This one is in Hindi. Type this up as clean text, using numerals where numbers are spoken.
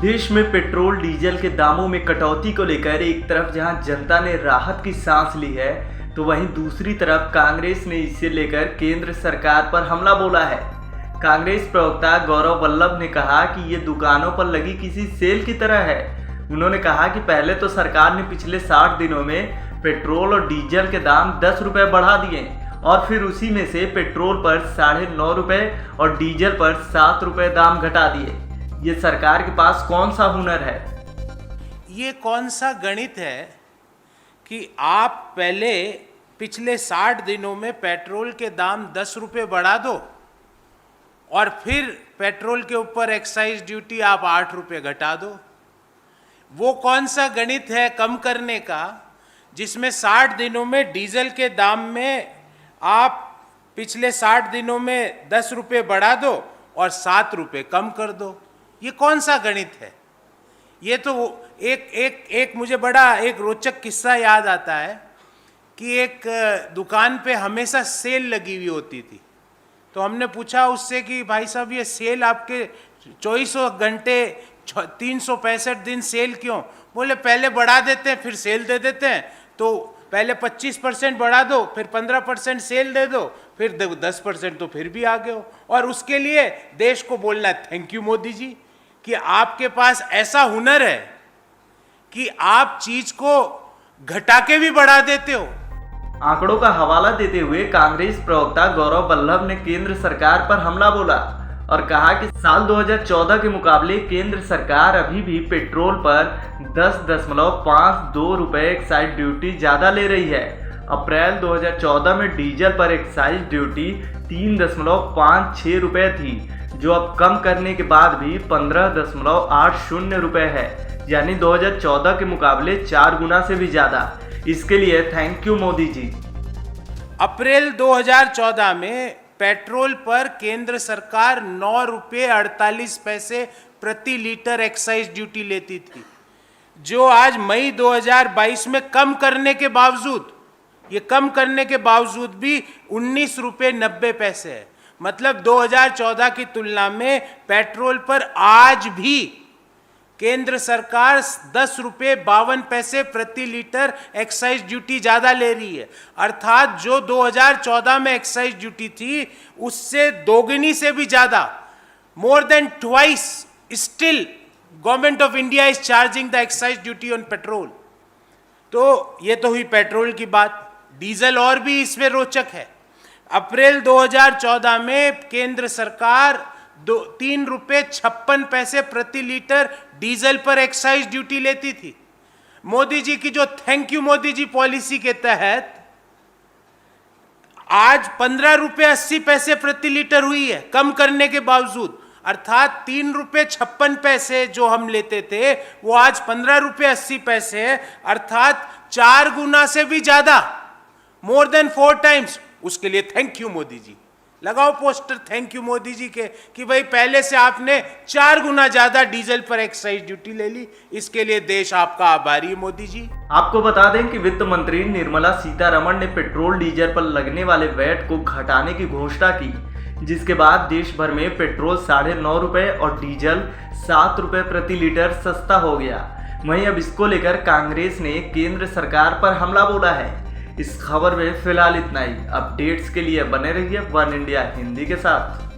देश में पेट्रोल डीजल के दामों में कटौती को लेकर एक तरफ जहां जनता ने राहत की सांस ली है, तो वहीं दूसरी तरफ कांग्रेस ने इसे लेकर केंद्र सरकार पर हमला बोला है। कांग्रेस प्रवक्ता गौरव वल्लभ ने कहा कि ये दुकानों पर लगी किसी सेल की तरह है। उन्होंने कहा कि पहले तो सरकार ने पिछले 60 दिनों में पेट्रोल और डीजल के दाम 10 रुपये बढ़ा दिए और फिर उसी में से पेट्रोल पर 9.5 रुपये और डीजल पर 7 रुपये दाम घटा दिए। ये सरकार के पास कौन सा हुनर है? ये कौन सा गणित है कि आप पहले पिछले 60 दिनों में पेट्रोल के दाम 10 रुपये बढ़ा दो और फिर पेट्रोल के ऊपर एक्साइज ड्यूटी आप 8 रुपये घटा दो। वो कौन सा गणित है कम करने का, जिसमें 60 दिनों में डीजल के दाम में आप पिछले 60 दिनों में 10 रुपये बढ़ा दो और 7 रुपये कम कर दो। ये कौन सा गणित है? ये तो एक मुझे बड़ा एक रोचक किस्सा याद आता है कि एक दुकान पे हमेशा सेल लगी हुई होती थी। तो हमने पूछा उससे कि भाई साहब ये सेल आपके 24 घंटे 365 दिन सेल क्यों? बोले पहले बढ़ा देते हैं फिर सेल दे देते हैं, तो पहले 25% बढ़ा दो फिर 15% सेल दे दो फिर 10% तो फिर भी आगे हो। और उसके लिए देश को बोलना थैंक यू मोदी जी कि आपके पास ऐसा हुनर है कि आप चीज को घटा के भी बढ़ा देते हो। आंकड़ों का हवाला देते हुए कांग्रेस प्रवक्ता गौरव वल्लभ ने केंद्र सरकार पर हमला बोला और कहा कि साल 2014 के मुकाबले केंद्र सरकार अभी भी पेट्रोल पर 10.52 रुपये एक्साइज ड्यूटी ज्यादा ले रही है। अप्रैल 2014 में डीजल पर एक्साइज ड्यूटी 3.56 रुपये थी, जो अब कम करने के बाद भी 15.80 रुपये है, यानी 2014 के मुकाबले 4 गुना से भी ज्यादा। इसके लिए थैंक यू मोदी जी। अप्रैल 2014 में पेट्रोल पर केंद्र सरकार 9 रुपये 48 पैसे प्रति लीटर एक्साइज ड्यूटी लेती थी, जो आज मई 2022 में कम करने के बावजूद भी 19 रुपये 90 पैसे है। मतलब 2014 की तुलना में पेट्रोल पर आज भी केंद्र सरकार 10 रुपये 52 पैसे प्रति लीटर एक्साइज ड्यूटी ज्यादा ले रही है। अर्थात जो 2014 में एक्साइज ड्यूटी थी उससे दोगुनी से भी ज्यादा, more than twice still government of India is charging the excise duty on petrol. तो ये तो हुई पेट्रोल की बात। डीजल और भी इसमें रोचक है। अप्रैल 2014 में केंद्र सरकार 3 रुपये 56 पैसे प्रति लीटर डीजल पर एक्साइज ड्यूटी लेती थी। मोदी जी की जो thank you Modi ji policy के तहत आज 15 रुपये 80 पैसे प्रति लीटर हुई है, कम करने के बावजूद। अर्थात 3 रुपये 56 पैसे जो हम लेते थे वो आज 15 रुपये 80 पैसे है, अर्थात 4 गुना से भी ज्यादा, मोर देन 4 टाइम्स। उसके लिए थैंक यू मोदी जी। लगाओ पोस्टर थैंक यू मोदी जी के कि भाई पहले से आपने 4 गुना ज्यादा डीजल पर एक्साइज ड्यूटी ले ली। इसके लिए देश आपका आभारी है मोदी जी। आपको बता दें कि वित्त मंत्री निर्मला सीतारमण ने पेट्रोल डीजल पर लगने वाले वैट को घटाने की घोषणा की, जिसके बाद देश भर में पेट्रोल 9.5 रुपये और डीजल 7 रुपये प्रति लीटर सस्ता हो गया। वहीं अब इसको लेकर कांग्रेस ने केंद्र सरकार पर हमला बोला है। इस खबर में फिलहाल इतना ही। अपडेट्स के लिए बने रहिए वन इंडिया हिंदी के साथ।